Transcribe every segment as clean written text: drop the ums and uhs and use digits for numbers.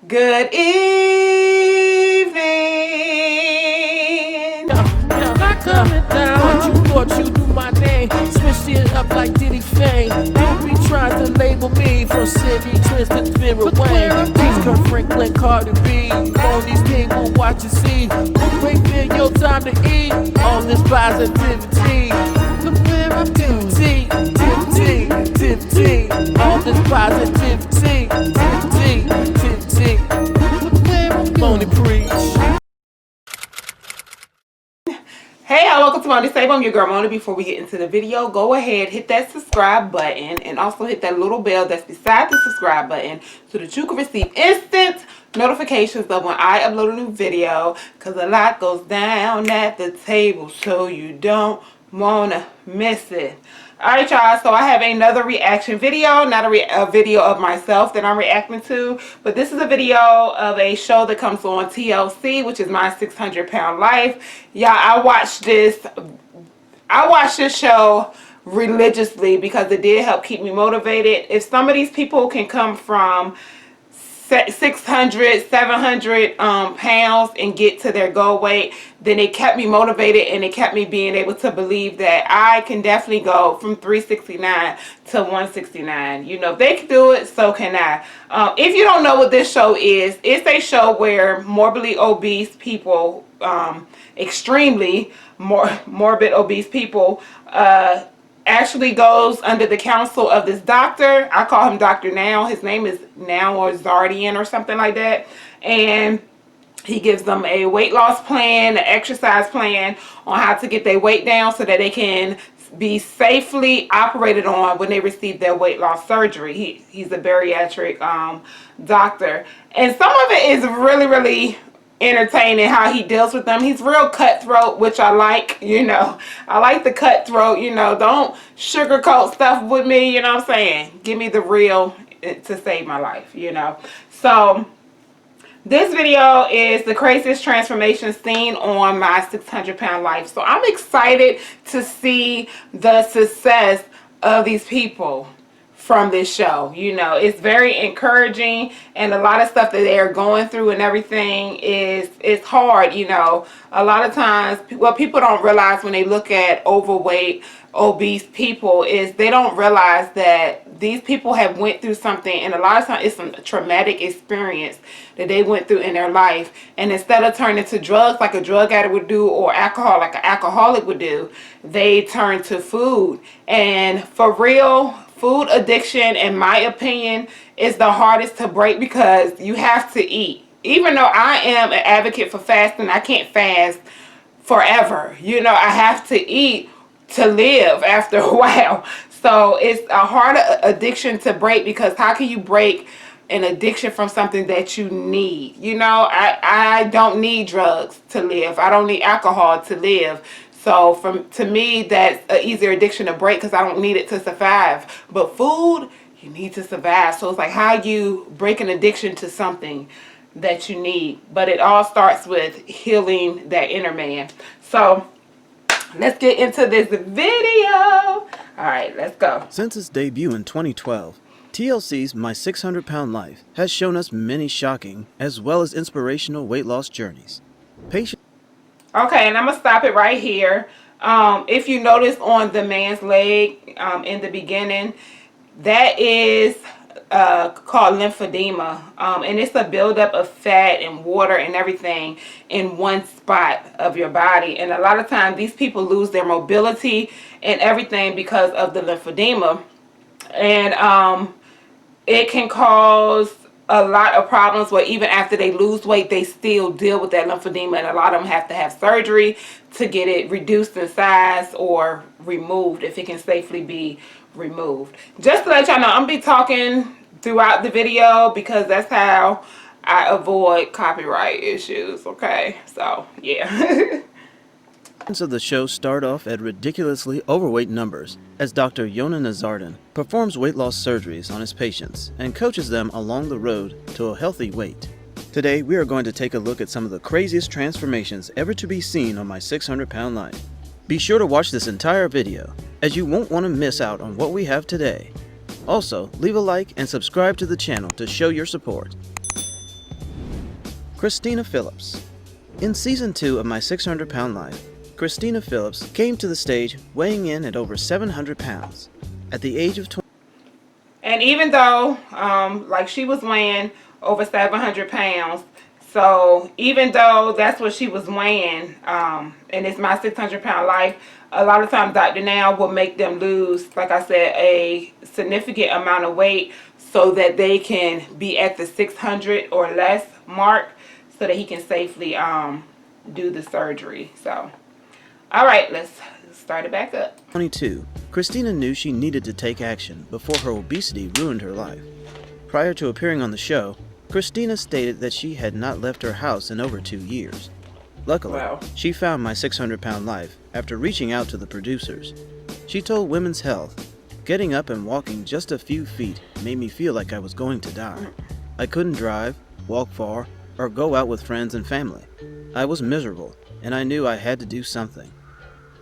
Good evening. Not coming down. You thought you knew my name. Switched it up like Diddy Fame. Don't be trying to label me from City Twist to Spirit Wayne. Teach Kirk Franklin, Cardi B. All these people watch and see. Wait for your time to eat. All this positivity. Look where I'm going. Tivity. All this positivity. Tivity. Look where I'm going. Only preach. Hey y'all, welcome to my Disable. I'm your girl Mona. Before we get into the video, go ahead, hit that subscribe button and also hit that little bell that's beside the subscribe button so that you can receive instant notifications of when I upload a new video, because a lot goes down at the table, so you don't want to miss it. Alright y'all, so I have another reaction video, not a video of myself that I'm reacting to, but this is a video of a show that comes on TLC, which is My 600 Pound Life. Y'all, I watched this show religiously because it did help keep me motivated. If some of these people can come from 600, 700 pounds and get to their goal weight, then it kept me motivated and it kept me being able to believe that I can definitely go from 369 to 169. You know, if they can do it, so can I. If you don't know what this show is, it's a show where morbidly obese people, extremely morbid obese people, actually goes under the counsel of this doctor. I call him Dr. Now. His name is Now or Zardian or something like that. And he gives them a weight loss plan, an exercise plan on how to get their weight down so that they can be safely operated on when they receive their weight loss surgery. He's a bariatric doctor. And some of it is really entertaining how he deals with them. He's real cutthroat, which I like. You know, I like the cutthroat. You know, don't sugarcoat stuff with me, you know what I'm saying? Give me the real to save my life, you know. So this video is the craziest transformation seen on My 600 Pound Life. So I'm excited to see the success of these people from this show. You know, it's very encouraging, and a lot of stuff that they're going through and everything is hard. You know, a lot of times what people don't realize when they look at overweight obese people is they don't realize that these people have went through something, and a lot of times it's some traumatic experience that they went through in their life, and instead of turning to drugs like a drug addict would do, or alcohol like an alcoholic would do, they turn to food. And for real, food addiction, in my opinion, is the hardest to break because you have to eat. Even though I am an advocate for fasting, I can't fast forever. You know, I have to eat to live after a while. So it's a hard addiction to break, because how can you break an addiction from something that you need? You know, I don't need drugs to live. I don't need alcohol to live. So to me, that's an easier addiction to break because I don't need it to survive. But food, you need to survive. So it's like how you break an addiction to something that you need. But it all starts with healing that inner man. So let's get into this video. All right, let's go. Since its debut in 2012, TLC's My 600 Pound Life has shown us many shocking as well as inspirational weight loss journeys. Okay, and I'm gonna stop it right here. If you notice on the man's leg in the beginning, that is called lymphedema, and it's a buildup of fat and water and everything in one spot of your body. And a lot of times these people lose their mobility and everything because of the lymphedema, and it can cause a lot of problems where even after they lose weight, they still deal with that lymphedema, and a lot of them have to have surgery to get it reduced in size or removed if it can safely be removed. Just to let y'all know, I'm gonna be talking throughout the video because that's how I avoid copyright issues. Okay, so yeah. Of the show start off at ridiculously overweight numbers as Dr. Yona Nazardin performs weight loss surgeries on his patients and coaches them along the road to a healthy weight. Today we are going to take a look at some of the craziest transformations ever to be seen on My 600 Pound Life. Be sure to watch this entire video, as you won't want to miss out on what we have today. Also, leave a like and subscribe to the channel to show your support. Christina Phillips. In season 2 of My 600 Pound Life, Christina Phillips came to the stage weighing in at over 700 pounds. At the age of 20. And even though, like she was weighing over 700 pounds, so even though that's what she was weighing, and it's My 600 Pound Life, a lot of times Dr. Now will make them lose, like I said, a significant amount of weight so that they can be at the 600 or less mark so that he can safely do the surgery. So, all right, let's start it back up. 22, Christina knew she needed to take action before her obesity ruined her life. Prior to appearing on the show, Christina stated that she had not left her house in over 2 years. Luckily, Wow. she found My 600 Pound Life after reaching out to the producers. She told Women's Health, "Getting up and walking just a few feet made me feel like I was going to die. I couldn't drive, walk far, or go out with friends and family. I was miserable, and I knew I had to do something."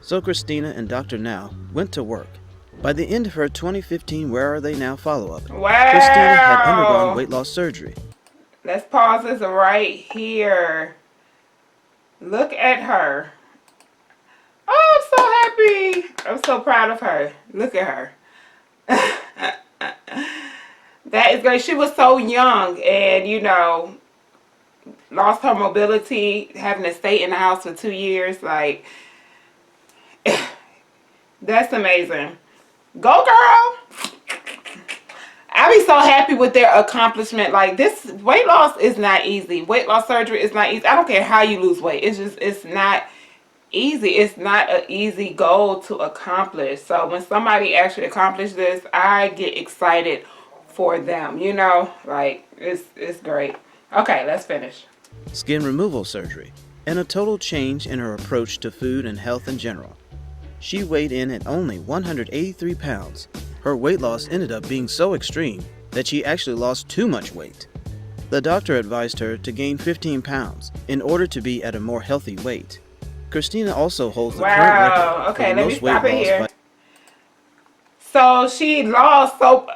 So Christina and Dr. Now went to work. By the end of her 2015 Where Are They Now follow-up, Wow. Christina had undergone weight loss surgery. Let's pause this right here. Look at her. Oh, I'm so happy. I'm so proud of her. Look at her. That is great. She was so young and, you know, lost her mobility, having to stay in the house for 2 years. Like, that's amazing. Go, girl. I be so happy with their accomplishment. Like, this weight loss is not easy. Weight loss surgery is not easy. I don't care how you lose weight. It's not easy. It's not an easy goal to accomplish. So when somebody actually accomplishes this, I get excited for them. You know, like, it's great. Okay, let's finish. Skin removal surgery, and a total change in her approach to food and health in general. She weighed in at only 183 pounds. Her weight loss ended up being so extreme that she actually lost too much weight. The doctor advised her to gain 15 pounds in order to be at a more healthy weight. Christina also holds the current record Okay, for the let me most weight stop it loss here. by So she lost so,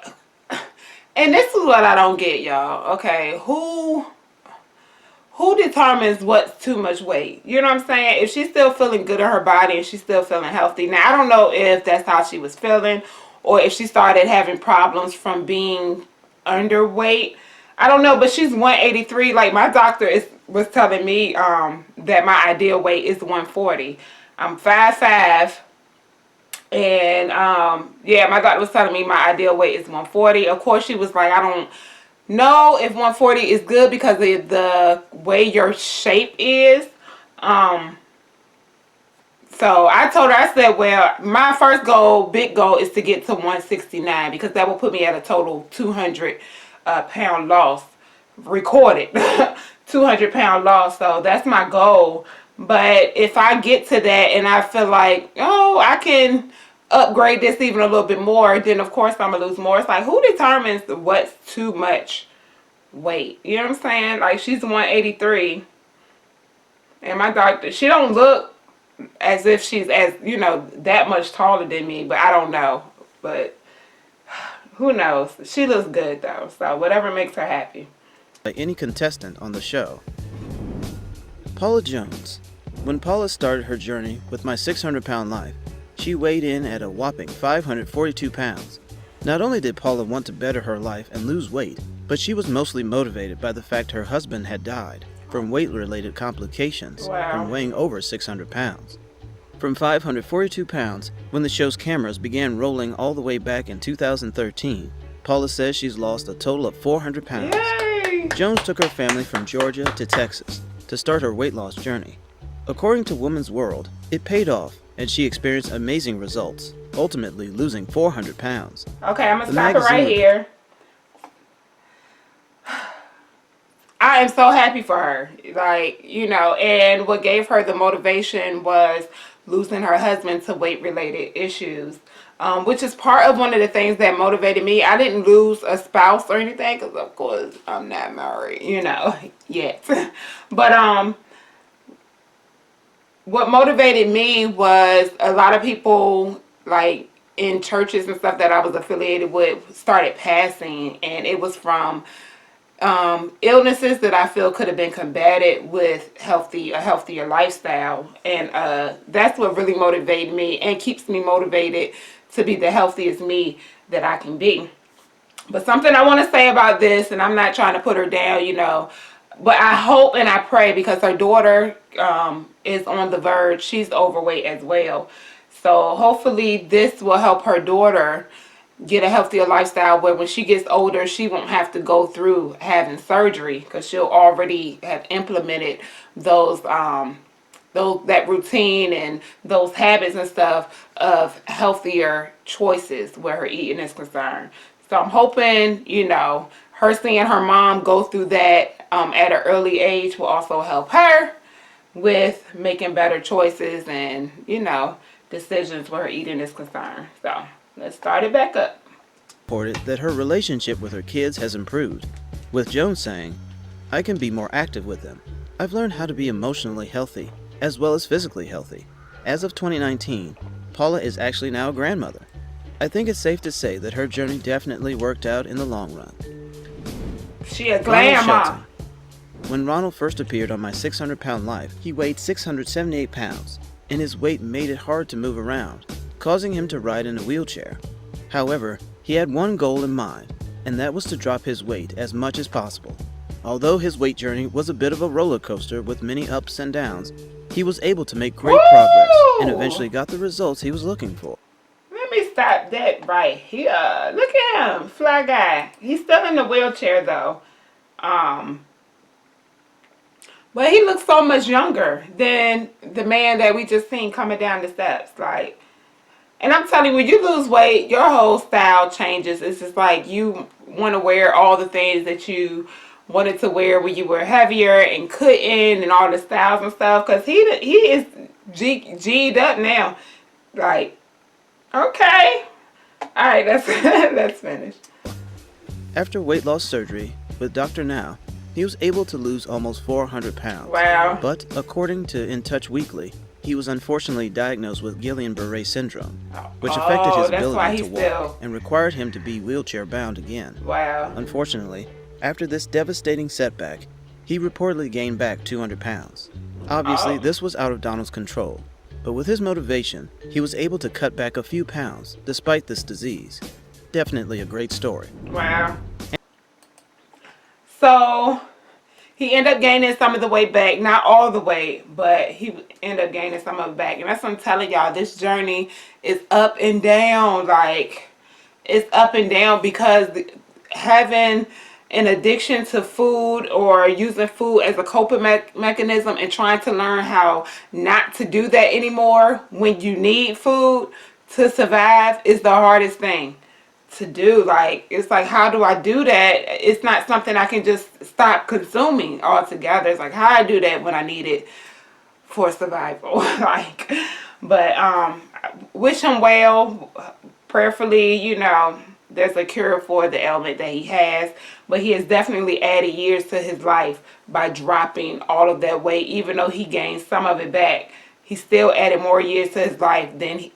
and this is what I don't get, y'all. Okay, who determines what's too much weight? You know what I'm saying? If she's still feeling good in her body and she's still feeling healthy. Now, I don't know if that's how she was feeling or if she started having problems from being underweight. I don't know, but she's 183. Like, my doctor was telling me that my ideal weight is 140. I'm 5'5". And yeah, my doctor was telling me my ideal weight is 140. Of course, she was like, I don't know if 140 is good because of the way your shape is. So I told her, I said, well, my first goal, big goal, is to get to 169 because that will put me at a total 200 pound loss, recorded 200 pound loss. So that's my goal. But if I get to that and I feel like, oh, I can upgrade this even a little bit more, then of course I'm gonna lose more. It's like, who determines what's too much weight? You know what I'm saying? Like, she's 183 and my doctor, she don't look as if she's, as you know, that much taller than me, but I don't know. But who knows? She looks good though, so whatever makes her happy. any contestant on the show. Paula Jones. When Paula started her journey with My 600 Pound Life, she weighed in at a whopping 542 pounds. Not only did Paula want to better her life and lose weight, but she was mostly motivated by the fact her husband had died from weight-related complications from weighing over 600 pounds. From 542 pounds, when the show's cameras began rolling all the way back in 2013, Paula says she's lost a total of 400 pounds. Yay! Jones took her family from Georgia to Texas to start her weight loss journey. According to Woman's World, it paid off and she experienced amazing results, ultimately losing 400 pounds. Okay, I'm gonna The stop it right magazine- here. I am so happy for her. Like, you know, and what gave her the motivation was losing her husband to weight-related issues, which is part of one of the things that motivated me. I didn't lose a spouse or anything because, of course, I'm not married, you know, yet. But what motivated me was a lot of people, like, in churches and stuff that I was affiliated with, started passing, and it was from illnesses that I feel could have been combated with a healthier lifestyle. And that's what really motivated me and keeps me motivated to be the healthiest me that I can be. But something I want to say about this, and I'm not trying to put her down, but I hope and I pray, because her daughter is on the verge. She's overweight as well. So hopefully this will help her daughter get a healthier lifestyle, where when she gets older, she won't have to go through having surgery, because she'll already have implemented that routine and those habits and stuff of healthier choices where her eating is concerned. So I'm hoping, her seeing her mom go through that at an early age will also help her with making better choices and, decisions where her eating is concerned. So let's start it back up. Reported that her relationship with her kids has improved, with Jones saying, "I can be more active with them. I've learned how to be emotionally healthy, as well as physically healthy. As of 2019, Paula is actually now a grandmother. I think it's safe to say that her journey definitely worked out in the long run." She a grandma. When Ronald first appeared on My 600-Pound Life, he weighed 678 pounds, and his weight made it hard to move around, causing him to ride in a wheelchair. However, he had one goal in mind, and that was to drop his weight as much as possible. Although his weight journey was a bit of a roller coaster with many ups and downs, he was able to make great progress and eventually got the results he was looking for. Let me stop that right here. Look at him, fly guy. He's still in the wheelchair though. But he looks so much younger than the man that we just seen coming down the steps. And I'm telling you, when you lose weight, your whole style changes. It's just like you want to wear all the things that you wanted to wear when you were heavier and couldn't, and all the styles and stuff. Because he is G'd up now. Okay. All right, that's finished. After weight loss surgery with Dr. Now, he was able to lose almost 400 pounds. Wow. But according to In Touch Weekly, he was unfortunately diagnosed with Guillain-Barré syndrome, which affected his ability to walk and required him to be wheelchair-bound again. Wow. Unfortunately, after this devastating setback, he reportedly gained back 200 pounds. Obviously, this was out of Donald's control, but with his motivation, he was able to cut back a few pounds despite this disease. Definitely a great story. Wow. So he ended up gaining some of the weight back. Not all the weight, but he ended up gaining some of it back. And that's what I'm telling y'all. This journey is up and down. It's up and down, because having an addiction to food or using food as a coping mechanism and trying to learn how not to do that anymore when you need food to survive is the hardest thing to do. It's like, how do I do that? It's not something I can just stop consuming altogether. It's like, how I do that when I need it for survival. But wish him well. Prayerfully, there's a cure for the ailment that he has, but he has definitely added years to his life by dropping all of that weight. Even though he gained some of it back, he still added more years to his life than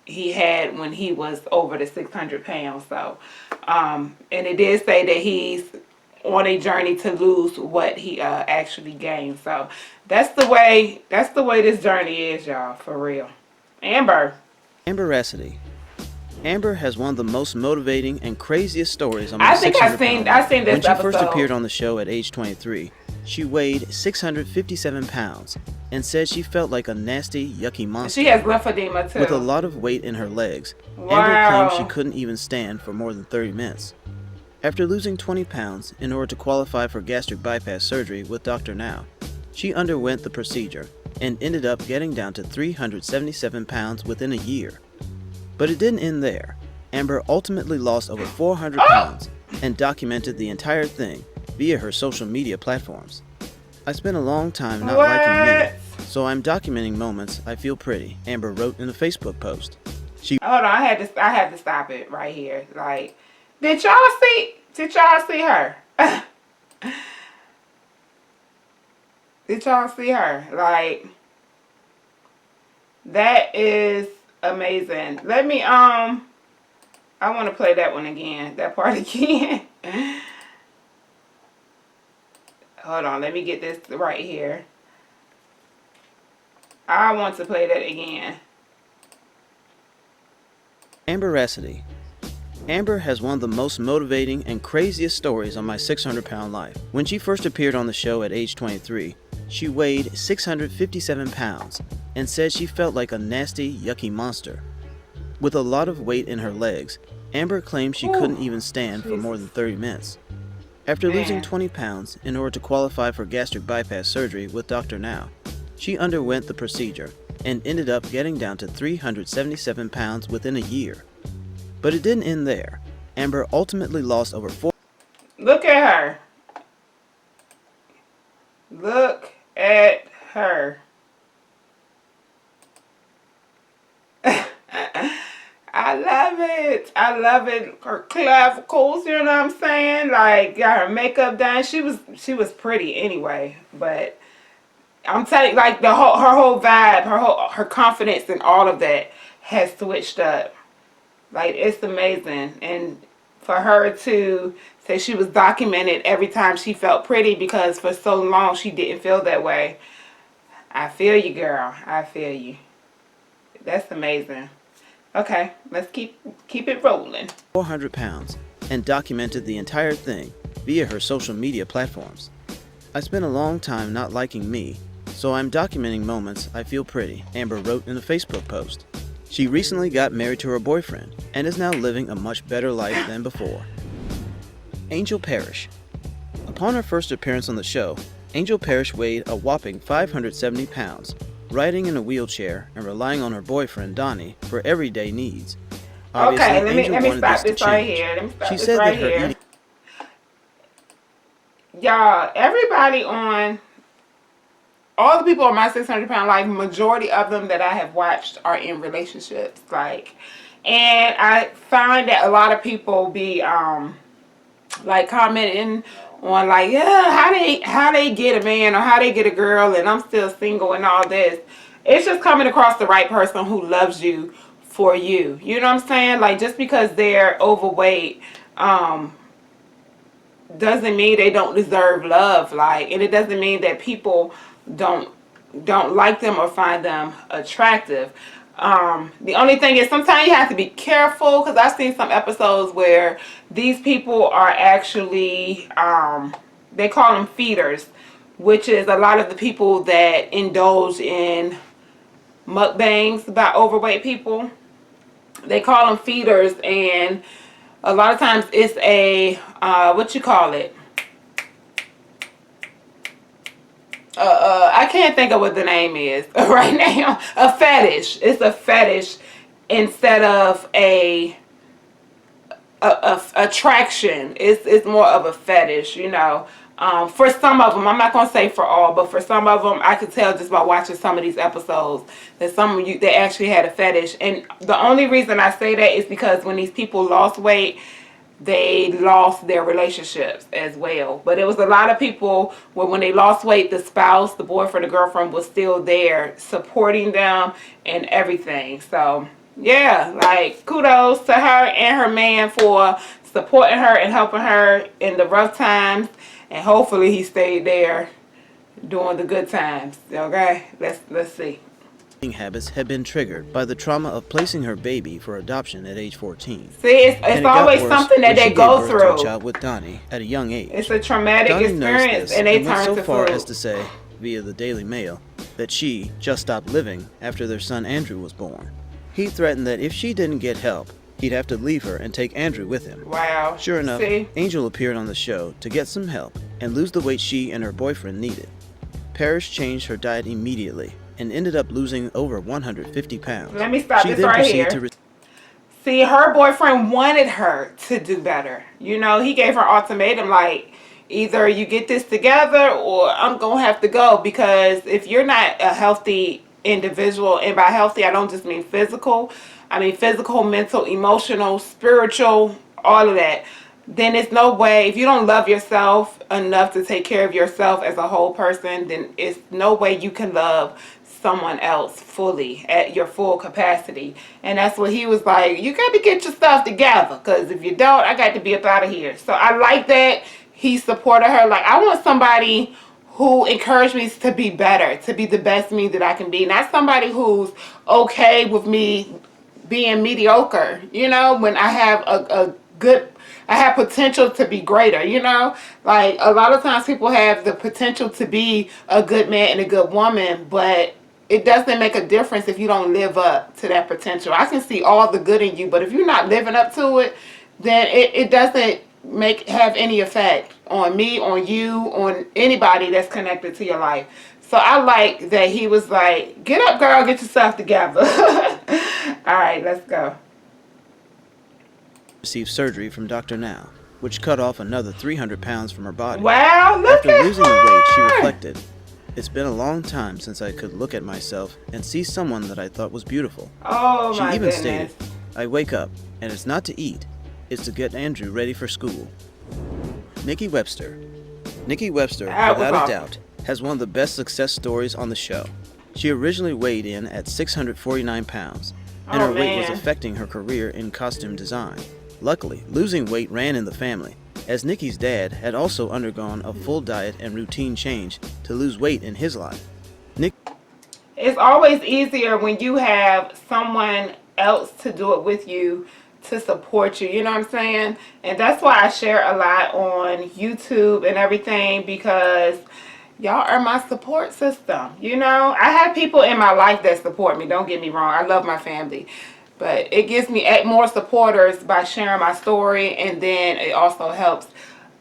he had when he was over the 600 pounds. So, and it did say that he's on a journey to lose what he actually gained. So that's the way this journey is, y'all, for real. Amber Amberacity. Amber has one of the most motivating and craziest stories on I think I've seen this When she episode. first appeared on the show at age 23, she weighed 657 pounds and said she felt like a nasty, yucky monster. She has lymphedema too. With a lot of weight in her legs, Wow. Amber claimed she couldn't even stand for more than 30 minutes. After losing 20 pounds in order to qualify for gastric bypass surgery with Dr. Now, she underwent the procedure and ended up getting down to 377 pounds within a year. But it didn't end there. Amber ultimately lost over 400 pounds and documented the entire thing via her social media platforms. "I spent a long time not liking me, so I'm documenting moments I feel pretty," Amber wrote in a Facebook post. Hold on, I had to stop it right here. Did y'all see her? Did y'all see her? That is amazing. Let me I want to play that one again, that part again. Hold on, let me get this right here. I want to play that again. Amberacity. Amber has one of the most motivating and craziest stories on my 600-pound life. When she first appeared on the show at age 23, she weighed 657 pounds and said she felt like a nasty, yucky monster. With a lot of weight in her legs, Amber claimed she couldn't even stand for more than 30 minutes. After losing 20 pounds in order to qualify for gastric bypass surgery with Dr. Now, she underwent the procedure and ended up getting down to 377 pounds within a year. But it didn't end there. Amber ultimately lost over 4. Look at her. Look at her. I love it. I love it. Her clavicles, you know what I'm saying? Like, got her makeup done. She was pretty anyway, but I'm telling you, like, her whole vibe, her confidence and all of that has switched up. Like, it's amazing. And for her to say she was documented every time she felt pretty, because for so long she didn't feel that way. I feel you, girl. I feel you. That's amazing. Okay, let's keep it rolling. 400 pounds and documented the entire thing via her social media platforms. I spent a long time not liking me, so I'm documenting moments I feel pretty, Amber wrote in a Facebook post. She recently got married to her boyfriend and is now living a much better life than before. Angel Parrish. Upon her first appearance on the show, Angel Parrish weighed a whopping 570 pounds, riding in a wheelchair and relying on her boyfriend Donnie for everyday needs. Obviously, Okay, let me Angel stop wanted this right here. Let me stop She this said right that her here. eating. Y'all, everybody on, all the people on my 600-pound life, majority of them that I have watched are in relationships. Like, and I find that a lot of people be like commenting on, like, yeah, how they get a man or how they get a girl and I'm still single and all this. It's just coming across the right person who loves you for you. You know what I'm saying? Like, just because they're overweight doesn't mean they don't deserve love. Like, and it doesn't mean that people don't like them or find them attractive. The only thing is sometimes you have to be careful, because I've seen some episodes where these people are actually they call them feeders, which is a lot of the people that indulge in mukbangs about overweight people. They call them feeders, and a lot of times it's a what you call it, I can't think of what the name is right now. A fetish. It's a fetish instead of a attraction. It's more of a fetish, you know. For some of them, I'm not gonna say for all, but for some of them, I could tell just by watching some of these episodes that some of you, they actually had a fetish. And the only reason I say that is because when these people lost weight, they lost their relationships as well. But it was a lot of people where when they lost weight, the spouse, the boyfriend, the girlfriend was still there supporting them and everything. So yeah, like, kudos to her and her man for supporting her and helping her in the rough times, and hopefully he stayed there during the good times. Okay, let's see. Habits had been triggered by the trauma of placing her baby for adoption at age 14. See, it's always something that they go through. A child with Donnie at a young age. It's a traumatic Donnie experience, and they turn went to so far food. as to say, via the Daily Mail, that she just stopped living after their son Andrew was born. He threatened that if she didn't get help, he'd have to leave her and take Andrew with him. Wow. Sure enough, See? Angel appeared on the show to get some help and lose the weight she and her boyfriend needed. Parrish changed her diet immediately and ended up losing over 150 pounds. Let me stop She this then right proceeded here. to See, her boyfriend wanted her to do better. You know, he gave her ultimatum, like, either you get this together or I'm going to have to go, because if you're not a healthy individual, and by healthy, I don't just mean physical. I mean physical, mental, emotional, spiritual, all of that. Then it's no way, if you don't love yourself enough to take care of yourself as a whole person, then it's no way you can love someone else fully at your full capacity. And that's what he was like, you got to get your stuff together, because if you don't, I got to be up out of here. So I like that he supported her. Like, I want somebody who encouraged me to be better, to be the best me that I can be. Not somebody who's okay with me being mediocre, you know, when I have I have potential to be greater, you know? Like, a lot of times people have the potential to be a good man and a good woman, but it doesn't make a difference if you don't live up to that potential. I can see all the good in you, but if you're not living up to it, then it doesn't have any effect on me, on you, on anybody that's connected to your life. So I like that he was like, get up, girl, get yourself together. All right, let's go. Received surgery from Dr. Now, which cut off another 300 pounds from her body. Wow, look After at losing the weight, she her. reflected, "It's been a long time since I could look at myself and see someone that I thought was beautiful." Oh, She my even goodness. stated, "I wake up, and it's not to eat, it's to get Andrew ready for school." Nikki Webster. Nikki Webster, That was without a awesome. doubt, has one of the best success stories on the show. She originally weighed in at 649 pounds, and Oh, her weight was man. affecting her career in costume design. Luckily, losing weight ran in the family, as Nikki's dad had also undergone a full diet and routine change to lose weight in his life. It's always easier when you have someone else to do it with you, to support you, you know what I'm saying? And that's why I share a lot on YouTube and everything, because y'all are my support system, you know? I have people in my life that support me, don't get me wrong. I love my family. But it gives me more supporters by sharing my story, and then it also helps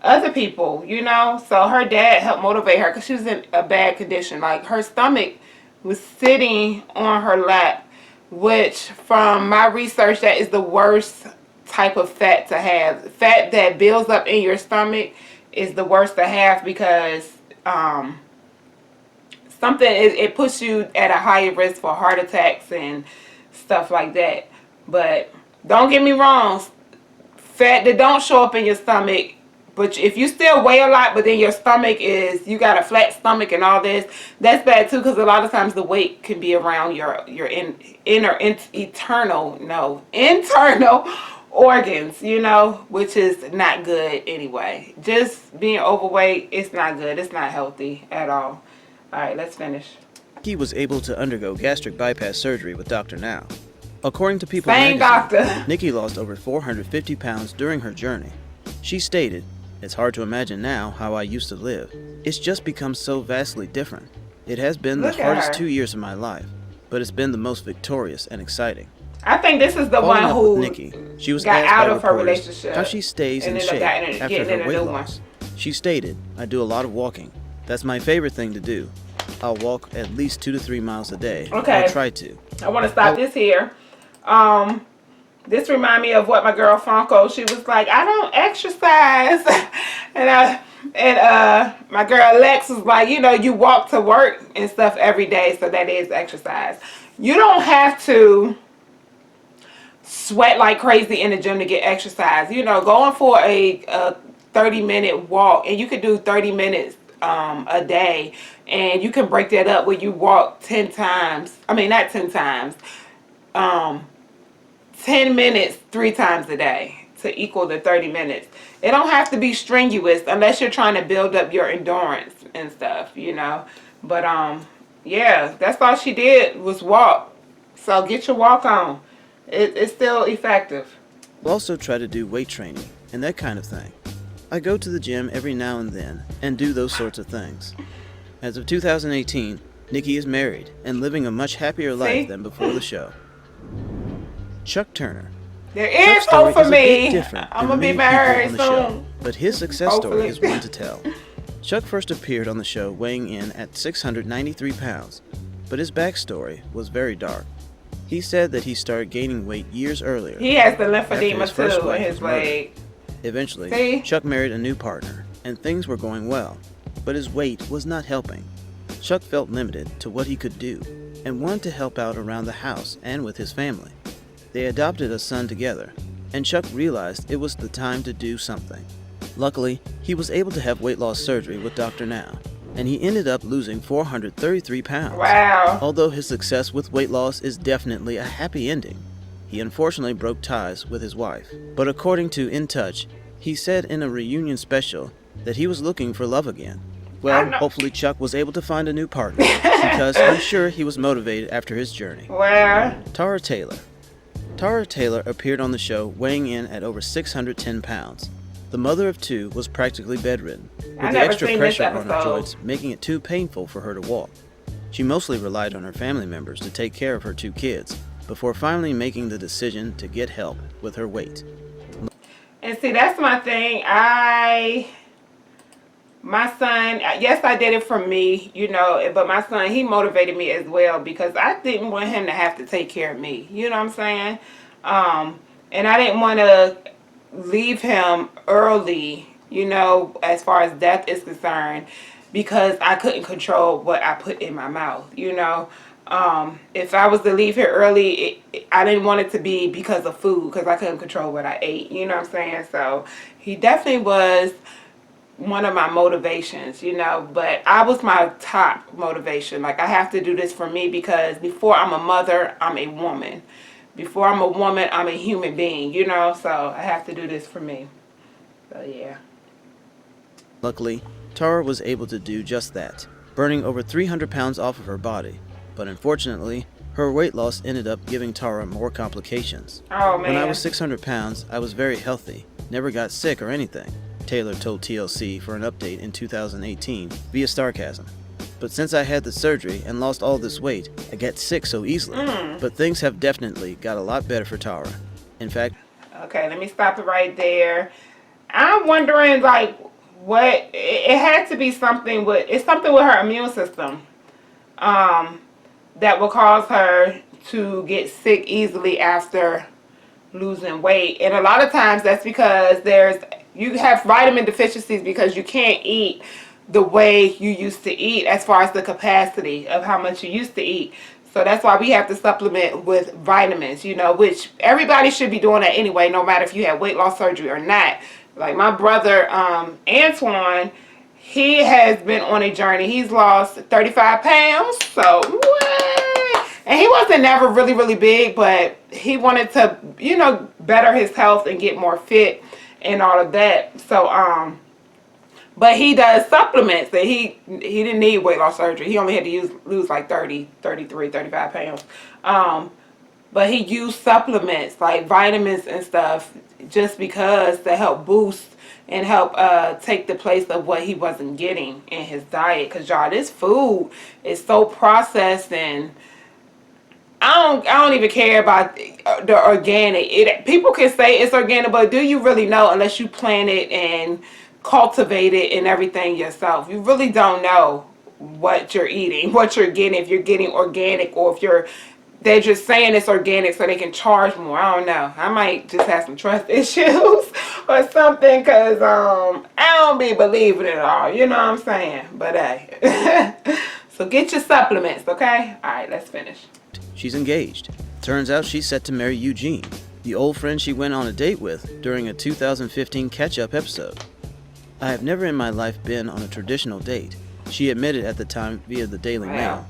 other people, you know? So her dad helped motivate her because she was in a bad condition. Like, her stomach was sitting on her lap, which from my research, that is the worst type of fat to have. Fat that builds up in your stomach is the worst to have, because it puts you at a higher risk for heart attacks and stuff like that. But don't get me wrong, fat that don't show up in your stomach, but if you still weigh a lot, but then your stomach you got a flat stomach and all this, that's bad too, because a lot of times the weight can be around your internal organs, you know, which is not good anyway. Just being overweight, it's not good. It's not healthy at all. All right, let's finish. Nikki was able to undergo gastric bypass surgery with Dr. Now. According to People Same magazine, doctor. Nikki lost over 450 pounds during her journey. She stated, "It's hard to imagine now how I used to live. It's just become so vastly different. It has been Look the at hardest her. 2 years of my life, but it's been the most victorious and exciting." I think this is the Following one up who with Nikki, she was got asked out by of her reporters relationship how she stays in and ended up shape after getting in her a weight new one. loss. She stated, "I do a lot of walking. That's my favorite thing to do. I'll walk at least 2 to 3 miles a day, Okay. or try to." I want to stop this here. This remind me of what my girl Franco, she was like, I don't exercise. and my girl Lex was like, you know, you walk to work and stuff every day, so that is exercise. You don't have to sweat like crazy in the gym to get exercise. You know, going for a 30-minute walk, and you could do 30 minutes a day, and you can break that up where you walk 10 times. I mean, not 10 times. 10 minutes 3 times a day to equal the 30 minutes. It don't have to be strenuous unless you're trying to build up your endurance and stuff, you know. But yeah, that's all she did was walk. So get your walk on. It's still effective. I'll also try to do weight training and that kind of thing. I go to the gym every now and then and do those sorts of things. As of 2018, Nikki is married and living a much happier life than before the show. Chuck Turner. There Chuck's is hope story for is a bit me. different I'm than gonna be many people married on the show, soon. but his success story Hopefully. is one to tell. Chuck first appeared on the show weighing in at 693 pounds, but his backstory was very dark. He said that he started gaining weight years earlier. He has the after lymphedema his first too wife in his was murdered. leg. Eventually, See? Chuck married a new partner, and things were going well, but his weight was not helping. Chuck felt limited to what he could do, and wanted to help out around the house and with his family. They adopted a son together, and Chuck realized it was the time to do something. Luckily, he was able to have weight loss surgery with Dr. Now, and he ended up losing 433 pounds. Wow. Although his success with weight loss is definitely a happy ending, he unfortunately broke ties with his wife. But according to In Touch, he said in a reunion special that he was looking for love again. I Well, know. hopefully Chuck was able to find a new partner, because I'm sure he was motivated after his journey. Well, Tara Taylor. Tara Taylor appeared on the show weighing in at over 610 pounds. The mother of two was practically bedridden, with the never extra seen this pressure on her episode. joints making it too painful for her to walk. She mostly relied on her family members to take care of her two kids, before finally making the decision to get help with her weight. and see, that's my thing. My son, yes, I did it for me, you know, but my son, he motivated me as well because I didn't want him to have to take care of me. You know what I'm saying? And I didn't want to leave him early, you know, as far as death is concerned, because I couldn't control what I put in my mouth, you know. If I was to leave here early, I didn't want it to be because of food, because I couldn't control what I ate, you know what I'm saying? So he definitely was one of my motivations, you know, but I was my top motivation. Like, I have to do this for me because before I'm a mother, I'm a woman. Before I'm a woman, I'm a human being, you know, so I have to do this for me. So, yeah. Luckily, Tara was able to do just that, burning over 300 pounds off of her body. But unfortunately, her weight loss ended up giving Tara more complications. Oh, man. When I was 600 pounds, I was very healthy, never got sick or anything, Taylor told TLC for an update in 2018 via Starcasm. But since I had the surgery and lost all this weight, I get sick so easily. But things have definitely got a lot better for Tara. In fact, Okay, let me stop it right there. I'm wondering, like, what, it had to be something with, it's something with her immune system that will cause her to get sick easily after losing weight. And a lot of times that's because you have vitamin deficiencies because you can't eat the way you used to eat as far as the capacity of how much you used to eat. So that's why we have to supplement with vitamins, you know, which everybody should be doing that anyway, no matter if you had weight loss surgery or not. Like my brother, Antoine, he has been on a journey. He's lost 35 pounds. So, what? And he wasn't never really, really big, but he wanted to, you know, better his health and get more fit and all of that. So, but he does supplements, and he didn't need weight loss surgery. He only had to lose like 30, 33, 35 pounds. But he used supplements like vitamins and stuff just because to help boost and help take the place of what he wasn't getting in his diet. Because y'all, this food is so processed, and I don't even care about the organic. People can say it's organic, but do you really know unless you plant it and cultivate it and everything yourself? You really don't know what you're eating, what you're getting, if you're getting organic or if they're just saying it's organic so they can charge more. I don't know. I might just have some trust issues or something because I don't be believing it all. You know what I'm saying? But hey. So get your supplements, okay? All right, let's finish. she's engaged. Turns out she's set to marry Eugene, the old friend she went on a date with during a 2015 catch-up episode. I have never in my life been on a traditional date, she admitted at the time via the Daily Mail.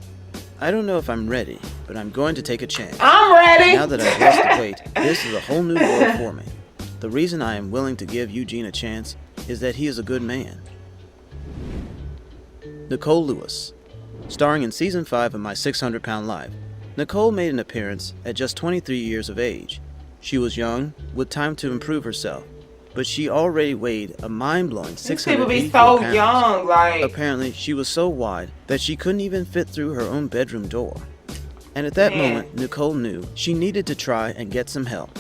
I don't know if I'm ready, but I'm going to take a chance. I'm ready. Now that I've lost the weight, this is a whole new world for me. The reason I am willing to give Eugene a chance is that he is a good man. Nicole Lewis. Starring in Season 5 of My 600-Pound Life, Nicole made an appearance at just 23 years of age. She was young, with time to improve herself, but she already weighed a mind-blowing 684 These people be so pounds. young, like. Apparently, she was so wide that she couldn't even fit through her own bedroom door. And at that moment, Nicole knew she needed to try and get some help.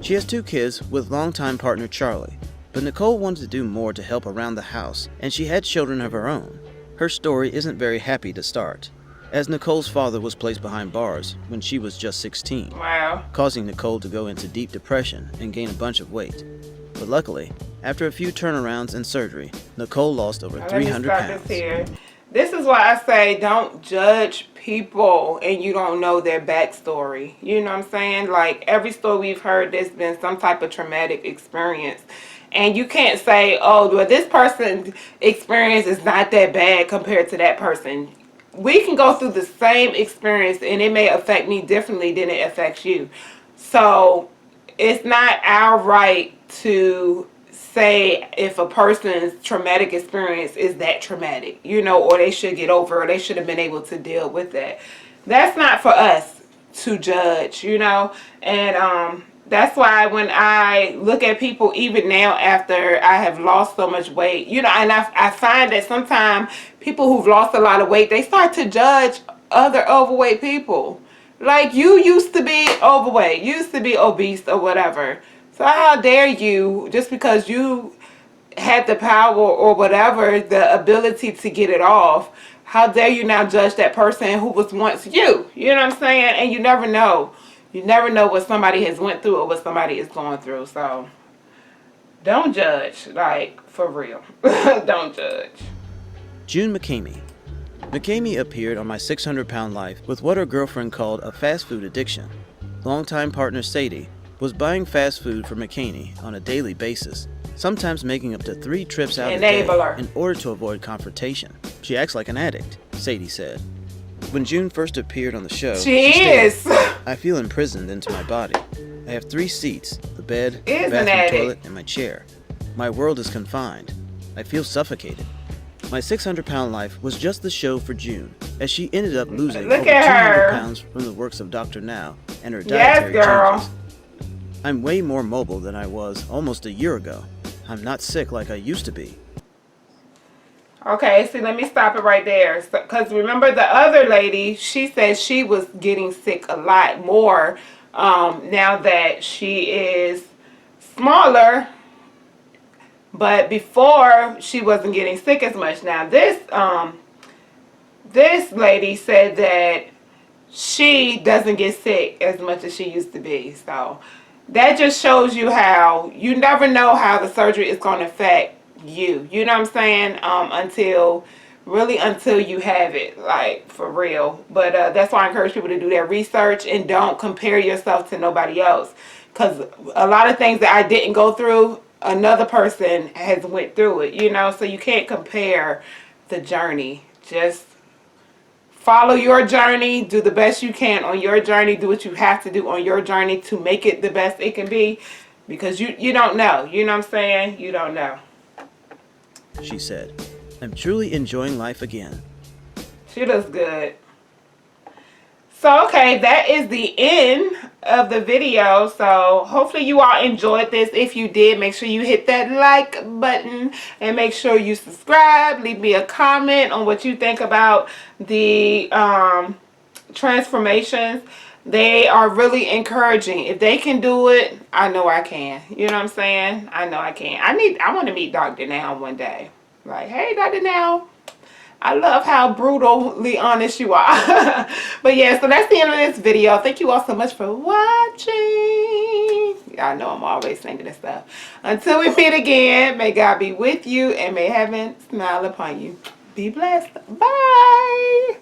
She has 2 kids with longtime partner Charlie, but Nicole wanted to do more to help around the house, and she had children of her own. Her story isn't very happy to start, as Nicole's father was placed behind bars when she was just 16, Wow. causing Nicole to go into deep depression and gain a bunch of weight. But luckily, after a few turnarounds and surgery, Nicole lost over 300 pounds. This is why I say don't judge people and you don't know their backstory. You know what I'm saying? Like every story we've heard, there's been some type of traumatic experience. And you can't say, oh, well, this person's experience is not that bad compared to that person. We can go through the same experience and it may affect me differently than it affects you. So it's not our right to say if a person's traumatic experience is that traumatic, you know, or they should get over, or they should have been able to deal with that. That's not for us to judge, you know. And that's why when I look at people even now after I have lost so much weight, you know, and I find that sometimes people who've lost a lot of weight, they start to judge other overweight people. Like, you used to be overweight, used to be obese or whatever. So how dare you, just because you had the power or whatever, the ability to get it off, how dare you now judge that person who was once you? You know what I'm saying? And you never know. You never know what somebody has went through or what somebody is going through. So don't judge, like, for real. Don't judge. June McKee. McKee appeared on My 600-Pound Life with what her girlfriend called a fast food addiction. Longtime partner Sadie was buying fast food for McKee on a daily basis, sometimes making up to 3 trips out a day in order to avoid confrontation. She acts like an addict, Sadie said. When June first appeared on the show, she stated, I feel imprisoned into my body. I have 3 seats, the bed, the bathroom toilet, and my chair. My world is confined. I feel suffocated. My 600-Pound Life was just the show for June, as she ended up losing over 200 pounds from the works of Dr. Now and her dietary changes. I'm way more mobile than I was almost a year ago. I'm not sick like I used to be. Okay, see, let me stop it right there. Because remember the other lady, she said she was getting sick a lot more now that she is smaller. But before, she wasn't getting sick as much. Now, this lady said that she doesn't get sick as much as she used to be. So that just shows you how you never know how the surgery is going to affect you. You know what I'm saying? Until you have it, like, for real. But that's why I encourage people to do their research and don't compare yourself to nobody else. Because a lot of things that I didn't go through, another person has went through it, you know. So you can't compare the journey. Just follow your journey, do the best you can on your journey, do what you have to do on your journey to make it the best it can be, because you don't know, you know what I'm saying? You don't know. She said, I'm truly enjoying life again. She looks good. So, okay, that is the end of the video. So, hopefully you all enjoyed this. If you did, make sure you hit that like button and make sure you subscribe. Leave me a comment on what you think about the transformations. They are really encouraging. If they can do it, I know I can. You know what I'm saying? I know I can. I want to meet Dr. Now one day. Like, hey, Dr. Now. I love how brutally honest you are. But yeah, so that's the end of this video. Thank you all so much for watching. Y'all know I'm always saying this stuff. Until we meet again, may God be with you and may heaven smile upon you. Be blessed. Bye.